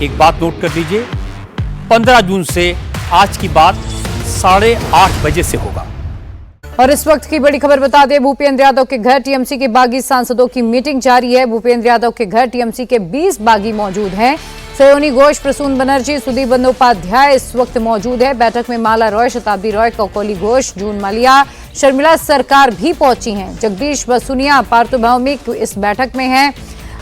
एक बात नोट कर लीजिए, 15 जून से आज की बात 8:30 बजे से होगा। और इस वक्त की बड़ी खबर बता दें, भूपेंद्र यादव के घर टीएमसी के बागी सांसदों की मीटिंग जारी है। भूपेंद्र यादव के घर टीएमसी के 20 बागी मौजूद हैं। सयोनी घोष, प्रसून बनर्जी, सुदीप बंदोपाध्याय इस वक्त मौजूद है। बैठक में माला रॉय, शताब्दी रॉय, कौकोली घोष, जून मालिया, शर्मिला सरकार भी पहुंची हैं। जगदीश बसुनिया, पार्थो भौमिक इस बैठक में हैं।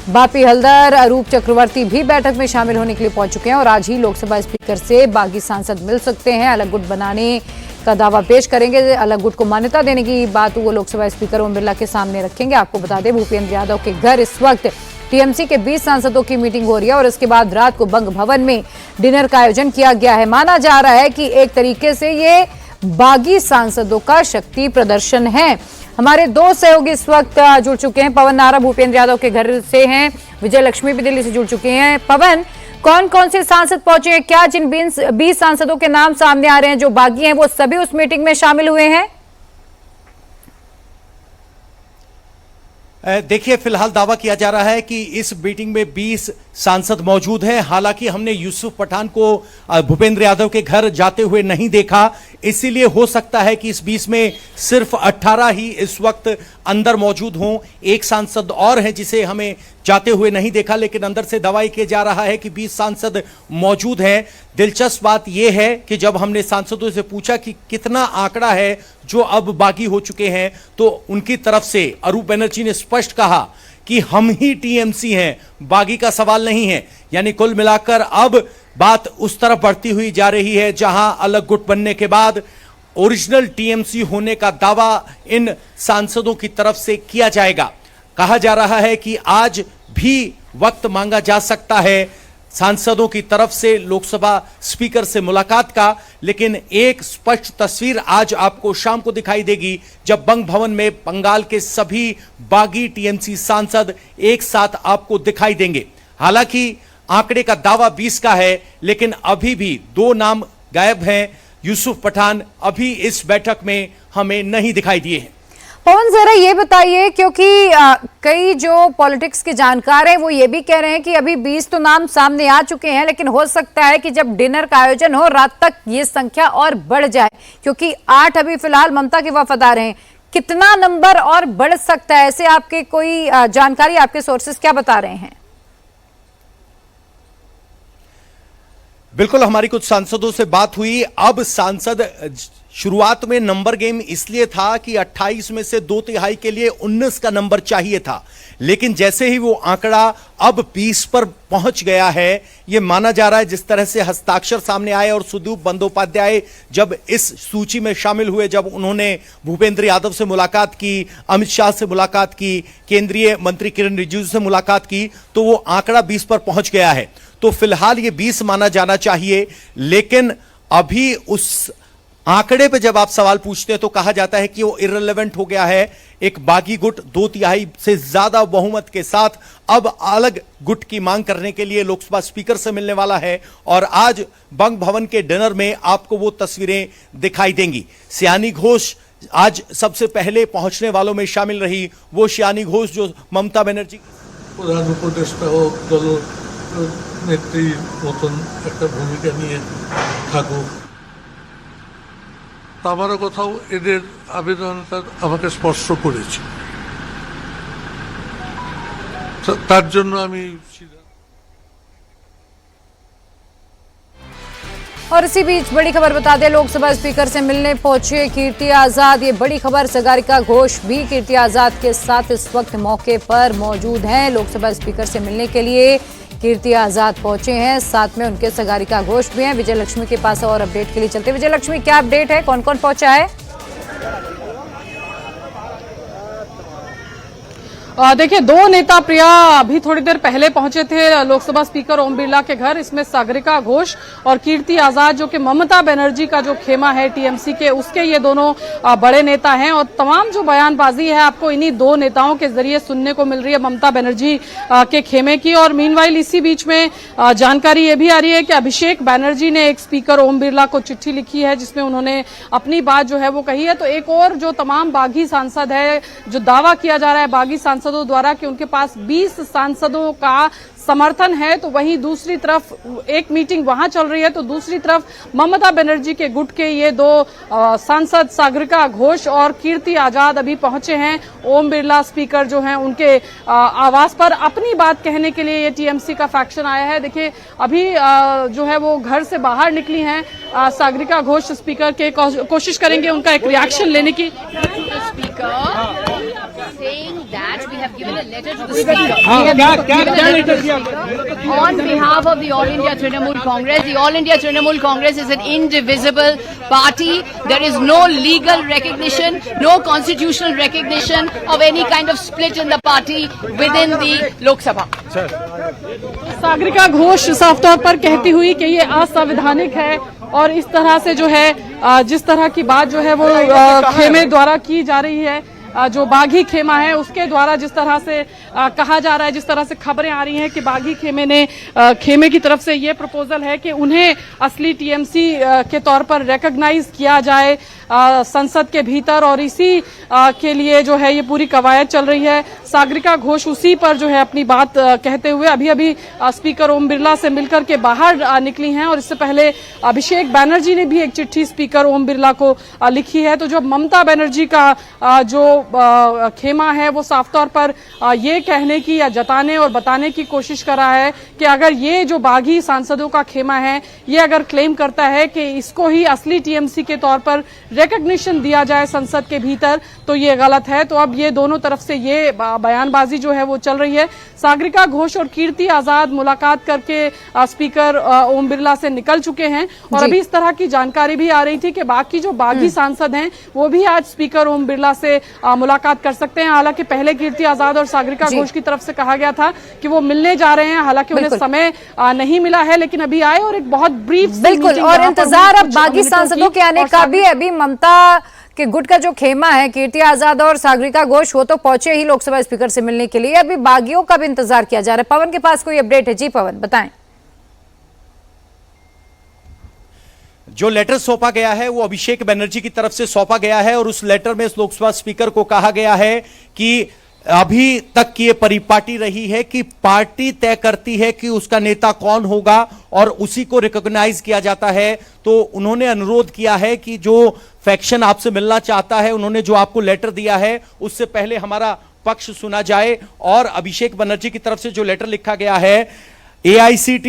बापी हल्दर, अरूप चक्रवर्ती भी बैठक में शामिल होने के लिए पहुंच चुके हैं और आज ही लोकसभा स्पीकर से बागी सांसद मिल सकते हैं। अलग गुट बनाने का दावा पेश करेंगे। अलग गुट को मान्यता देने की बात वो लोकसभा स्पीकर ओम बिरला के सामने रखेंगे। आपको बता दें, भूपेंद्र यादव के घर इस वक्त टीएमसी के 20 सांसदों की मीटिंग हो रही है और इसके बाद रात को बंग भवन में डिनर का आयोजन किया गया है। माना जा रहा है कि एक तरीके से ये बागी सांसदों का शक्ति प्रदर्शन है। हमारे दो सहयोगी इस वक्त जुड़ चुके हैं। पवन नाहरा भूपेंद्र यादव के घर से हैं, विजय लक्ष्मी भी दिल्ली से जुड़ चुके हैं। पवन, कौन कौन से सांसद पहुंचे हैं? क्या जिन 20 सांसदों के नाम सामने आ रहे हैं जो बागी हैं, वो सभी उस मीटिंग में शामिल हुए हैं? देखिए, फिलहाल दावा किया जा रहा है कि इस मीटिंग में 20 सांसद मौजूद हैं। हालांकि हमने यूसुफ पठान को भूपेंद्र यादव के घर जाते हुए नहीं देखा, इसीलिए हो सकता है कि इस 20 में सिर्फ 18 ही इस वक्त अंदर मौजूद हों। एक सांसद और है जिसे हमें जाते हुए नहीं देखा, लेकिन अंदर से दावा किया जा रहा है कि 20 सांसद मौजूद हैं। दिलचस्प बात यह है कि जब हमने सांसदों से पूछा कि कितना आंकड़ा है जो अब बागी हो चुके हैं, तो उनकी तरफ से अरूप बनर्जी ने स्पष्ट कहा कि हम ही टीएमसी हैं, बागी का सवाल नहीं है। यानी कुल मिलाकर अब बात उस तरफ बढ़ती हुई जा रही है जहां अलग गुट बनने के बाद ओरिजिनल टीएमसी होने का दावा इन सांसदों की तरफ से किया जाएगा। कहा जा रहा है कि आज भी वक्त मांगा जा सकता है सांसदों की तरफ से लोकसभा स्पीकर से मुलाकात का, लेकिन एक स्पष्ट तस्वीर आज आपको शाम को दिखाई देगी जब बंग भवन में बंगाल के सभी बागी टीएमसी सांसद एक साथ आपको दिखाई देंगे। हालांकि आंकड़े का दावा 20 का है, लेकिन अभी भी 2 नाम गायब हैं। यूसुफ पठान अभी इस बैठक में हमें नहीं दिखाई दिए हैं। पवन, जरा ये बताइए, क्योंकि कई जो पॉलिटिक्स के जानकार हैं वो ये भी कह रहे हैं कि अभी 20 तो नाम सामने आ चुके हैं, लेकिन हो सकता है कि जब डिनर का आयोजन हो रात तक ये संख्या और बढ़ जाए, क्योंकि 8 अभी फिलहाल ममता के वफादार हैं। कितना नंबर और बढ़ सकता है? ऐसे आपके कोई जानकारी, आपके सोर्सेस क्या बता रहे हैं? बिल्कुल, हमारी कुछ सांसदों से बात हुई। अब सांसद शुरुआत में नंबर गेम इसलिए था कि 28 में से 2/3 के लिए 19 का नंबर चाहिए था, लेकिन जैसे ही वो आंकड़ा अब 20 पर पहुंच गया है, ये माना जा रहा है जिस तरह से हस्ताक्षर सामने आए और सुदीप बंदोपाध्याय जब इस सूची में शामिल हुए, जब उन्होंने भूपेंद्र यादव से मुलाकात की, अमित शाह से मुलाकात की, केंद्रीय मंत्री किरण रिजिजू से मुलाकात की, तो वो आंकड़ा 20 पर पहुंच गया है। तो फिलहाल ये 20 माना जाना चाहिए, लेकिन अभी उस आंकड़े पे जब आप सवाल पूछते हैं तो कहा जाता है कि वो इररिलेवेंट हो गया है। एक बागी गुट 2/3 से ज्यादा बहुमत के साथ अब अलग गुट की मांग करने के लिए लोकसभा स्पीकर से मिलने वाला है और आज बंग भवन के डिनर में आपको वो तस्वीरें दिखाई देंगी। शियानी घोष आज सबसे पहले पहुंचने वालों में शामिल रही। वो शियानी घोष जो ममता बनर्जी प्रधान उपदेष्टा हो, दल नेत्रीर मतन एक भूमिका निये थाकुक, আমারও কোথাও এদের আবেদনটা আমাকে স্পর্শ করেছে, তার জন্য আমি। और इसी बीच बड़ी खबर बता दें, लोकसभा स्पीकर से मिलने पहुंचे कीर्ति आजाद। ये बड़ी खबर, सागरिका घोष भी कीर्ति आजाद के साथ इस वक्त मौके पर मौजूद हैं। लोकसभा स्पीकर से मिलने के लिए कीर्ति आजाद पहुंचे हैं, साथ में उनके सागरिका घोष भी हैं। विजय लक्ष्मी के पास और अपडेट के लिए चलते। विजय लक्ष्मी, क्या अपडेट है, कौन कौन पहुंचा है? देखिए, 2 नेता प्रिया अभी थोड़ी देर पहले पहुंचे थे लोकसभा स्पीकर ओम बिरला के घर। इसमें सागरिका घोष और कीर्ति आजाद, जो कि ममता बनर्जी का जो खेमा है टीएमसी के, उसके ये दोनों बड़े नेता हैं और तमाम जो बयानबाजी है आपको इन्हीं 2 नेताओं के जरिए सुनने को मिल रही है, ममता बनर्जी के खेमे की। और मीनवाइल इसी बीच में जानकारी ये भी आ रही है कि अभिषेक बनर्जी ने एक स्पीकर ओम बिरला को चिट्ठी लिखी है जिसमें उन्होंने अपनी बात जो है वो कही है। तो एक और जो तमाम बागी सांसद है, जो दावा किया जा रहा है बागी सांसदों द्वारा कि उनके पास 20 सांसदों का समर्थन है, तो वहीं दूसरी तरफ एक मीटिंग वहां चल रही है, तो दूसरी तरफ ममता बनर्जी के गुट के ये दो सांसद सागरिका घोष और कीर्ति आजाद अभी पहुंचे हैं ओम बिरला स्पीकर जो हैं उनके आवास पर अपनी बात कहने के लिए। ये टीएमसी का फैक्शन आया है। देखिए अभी जो है वो घर से बाहर निकली हैं सागरिका घोष स्पीकर के, कोशिश करेंगे उनका एक रिएक्शन लेने की। Saying that we have given a letter to the Speaker. On behalf of the All India Trinamool Congress, the All India Trinamool Congress is an indivisible party. There is no legal recognition, no constitutional recognition of any kind of split in the party within the Lok Sabha. Sagarika Ghosh साफ तौर पर कहती हुई कि ये असंवैधानिक है और इस तरह से जो है जिस तरह की बात जो है वो खेमे द्वारा की जा रही है, जो बागी खेमा है उसके द्वारा जिस तरह से कहा जा रहा है, जिस तरह से खबरें आ रही हैं कि बागी खेमे की तरफ से ये प्रपोजल है कि उन्हें असली टीएमसी के तौर पर रिकॉग्नाइज किया जाए संसद के भीतर, और इसी के लिए जो है ये पूरी कवायद चल रही है। सागरिका घोष उसी पर जो है अपनी बात कहते हुए अभी स्पीकर ओम बिरला से मिलकर के बाहर निकली हैं, और इससे पहले अभिषेक बैनर्जी ने भी एक चिट्ठी स्पीकर ओम बिरला को लिखी है। तो जो ममता बनर्जी का जो खेमा है वो साफ तौर पर ये कहने की या जताने और बताने की कोशिश कर रहा है कि अगर ये जो बागी सांसदों का खेमा है ये अगर क्लेम करता है कि इसको ही असली टीएमसी के तौर पर रिकॉग्निशन दिया जाए संसद के भीतर, तो ये गलत है। तो अब ये दोनों तरफ से ये बयानबाजी जो है वो चल रही है। सागरिका घोष और कीर्ति आजाद मुलाकात करके स्पीकर ओम बिरला से निकल चुके हैं, और अभी इस तरह की जानकारी भी आ रही थी कि बाकी जो बागी सांसद हैं वो भी आज स्पीकर ओम बिरला से मुलाकात कर सकते हैं। हालांकि पहले कीर्ति आजाद और सागरिका घोष की तरफ से कहा गया था कि वो मिलने जा रहे हैं, हालांकि उन्हें समय नहीं मिला है, लेकिन अभी आए और एक बहुत ब्रीफ बिल्कुल, और इंतजार अब बागी सांसदों के आने का भी। अभी ममता के गुट का जो खेमा है कीर्ति आजाद और सागरिका घोष वो तो पहुंचे ही लोकसभा स्पीकर से मिलने के लिए, अभी बागियों का भी इंतजार किया जा रहा है। पवन के पास कोई अपडेट है? जी पवन बताएं। जो लेटर सौंपा गया है वो अभिषेक बनर्जी की तरफ से सौंपा गया है, और उस लेटर में लोकसभा स्पीकर को कहा गया है कि अभी तक की ये परिपाटी रही है कि पार्टी तय करती है कि उसका नेता कौन होगा और उसी को रिकॉग्नाइज किया जाता है। तो उन्होंने अनुरोध किया है कि जो फैक्शन आपसे मिलना चाहता है, उन्होंने जो आपको लेटर दिया है उससे पहले हमारा पक्ष सुना जाए। और अभिषेक बनर्जी की तरफ से जो लेटर लिखा गया है, AICT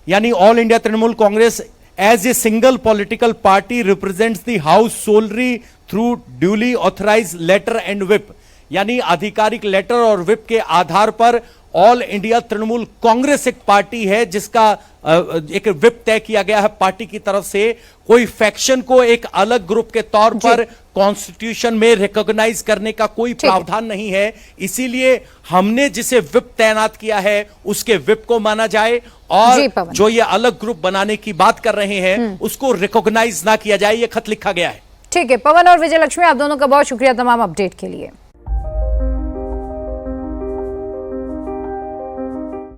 यानी all India Trinamool Congress as a single political party represents the house solely through duly authorized letter and whip, यानी आधिकारिक लेटर और whip के आधार पर ऑल इंडिया तृणमूल कांग्रेस एक पार्टी है जिसका एक whip तय किया गया है पार्टी की तरफ से। कोई फैक्शन को एक अलग ग्रुप के तौर पर कॉन्स्टिट्यूशन में रिकॉग्नाइज करने का कोई प्रावधान नहीं है, इसीलिए हमने जिसे whip तैनात किया है उसके whip को माना जाए, और जो ये अलग ग्रुप बनाने की बात कर रहे हैं उसको रिकॉग्नाइज ना किया जाए, ये खत लिखा गया है। ठीक है पवन और विजय लक्ष्मी, आप दोनों का बहुत शुक्रिया तमाम अपडेट के लिए।